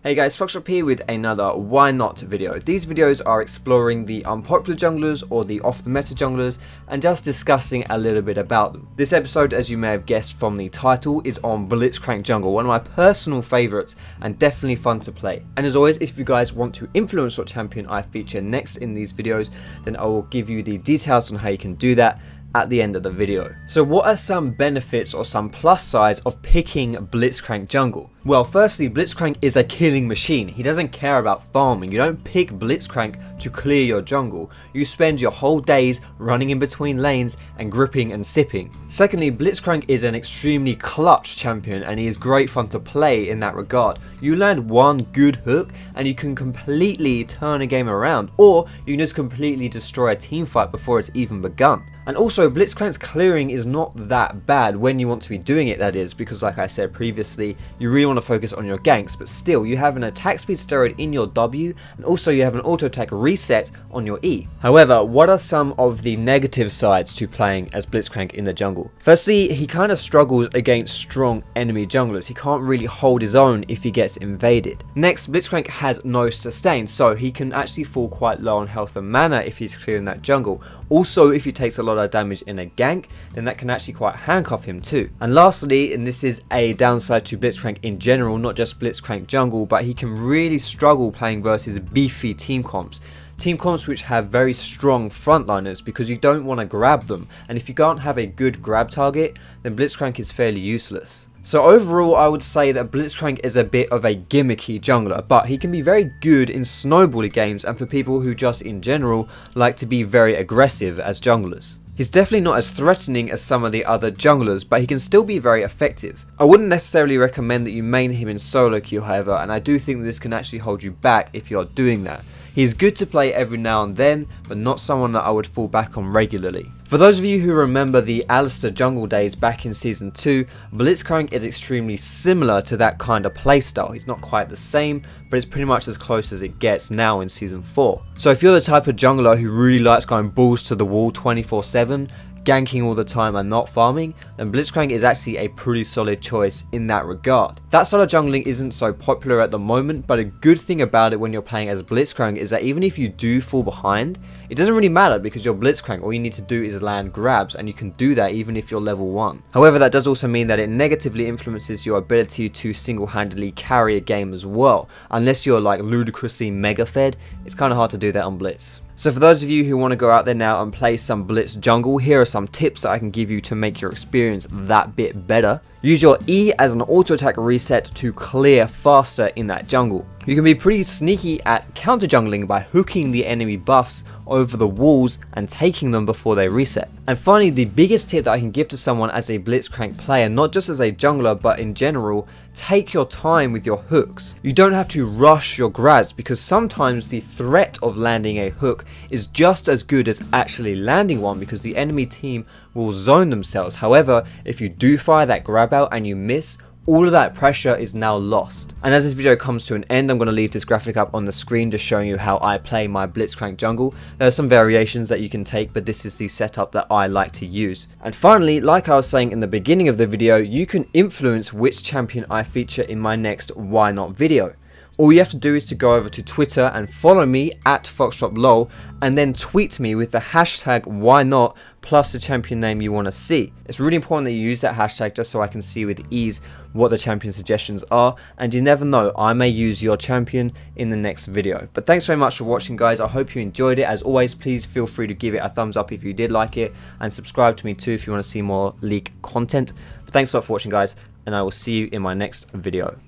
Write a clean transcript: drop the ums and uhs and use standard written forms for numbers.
Hey guys, Foxdrop here with another Why Not video. These videos are exploring the unpopular junglers or the off the meta junglers and just discussing a little bit about them. This episode, as you may have guessed from the title, is on Blitz jungle, one of my personal favourites and definitely fun to play. And as always, if you guys want to influence what champion I feature next in these videos, then I will give you the details on how you can do that at the end of the video. So what are some benefits or some plus sides of picking Blitzcrank jungle? Well, firstly, Blitzcrank is a killing machine. He doesn't care about farming. You don't pick Blitzcrank to clear your jungle. You spend your whole days running in between lanes and gripping and sipping. Secondly, Blitzcrank is an extremely clutch champion and he is great fun to play in that regard. You land one good hook and you can completely turn a game around, or you can just completely destroy a team fight before it's even begun. And also, Blitzcrank's clearing is not that bad when you want to be doing it, that is, because like I said previously, you really want to focus on your ganks, but still, you have an attack speed steroid in your W, and also you have an auto attack reset on your E. However, what are some of the negative sides to playing as Blitzcrank in the jungle? Firstly, he kind of struggles against strong enemy junglers. He can't really hold his own if he gets invaded. Next, Blitzcrank has no sustain, so he can actually fall quite low on health and mana if he's clearing that jungle. Also, if he takes a lot of damage in a gank, then that can actually quite handcuff him too. And lastly, and this is a downside to Blitzcrank in general, not just Blitzcrank jungle, but he can really struggle playing versus beefy team comps. Team comps which have very strong frontliners, because you don't want to grab them, and if you can't have a good grab target, then Blitzcrank is fairly useless. So overall, I would say that Blitzcrank is a bit of a gimmicky jungler, but he can be very good in snowbally games and for people who just in general like to be very aggressive as junglers. He's definitely not as threatening as some of the other junglers, but he can still be very effective. I wouldn't necessarily recommend that you main him in solo queue, however, and I do think this can actually hold you back if you're doing that. He's good to play every now and then, but not someone that I would fall back on regularly. For those of you who remember the Alistair jungle days back in Season 2, Blitzcrank is extremely similar to that kind of playstyle. He's not quite the same, but it's pretty much as close as it gets now in Season 4. So if you're the type of jungler who really likes going balls to the wall 24/7, ganking all the time and not farming, then Blitzcrank is actually a pretty solid choice in that regard. That style of jungling isn't so popular at the moment, but a good thing about it when you're playing as Blitzcrank is that even if you do fall behind, it doesn't really matter because you're Blitzcrank. All you need to do is land grabs, and you can do that even if you're level 1. However, that does also mean that it negatively influences your ability to single-handedly carry a game as well. Unless you're like ludicrously mega fed, it's kind of hard to do that on Blitz. So for those of you who want to go out there now and play some Blitz jungle, here are some tips that I can give you to make your experience that bit better. Use your E as an auto attack reset to clear faster in that jungle. You can be pretty sneaky at counter jungling by hooking the enemy buffs over the walls and taking them before they reset. And finally, the biggest tip that I can give to someone as a Blitzcrank player, not just as a jungler but in general, take your time with your hooks. You don't have to rush your grabs, because sometimes the threat of landing a hook is just as good as actually landing one, because the enemy team will zone themselves. However, if you do fire that grab out and you miss, all of that pressure is now lost. And as this video comes to an end, I'm going to leave this graphic up on the screen just showing you how I play my Blitzcrank jungle. There are some variations that you can take, but this is the setup that I like to use. And finally, like I was saying in the beginning of the video, you can influence which champion I feature in my next Why Not video. All you have to do is to go over to Twitter and follow me at FoxdropLol, and then tweet me with the hashtag WhyNot plus the champion name you want to see. It's really important that you use that hashtag just so I can see with ease what the champion suggestions are, and you never know, I may use your champion in the next video. But thanks very much for watching, guys. I hope you enjoyed it. As always, please feel free to give it a thumbs up if you did like it, and subscribe to me too if you want to see more leak content. But thanks a lot for watching, guys, and I will see you in my next video.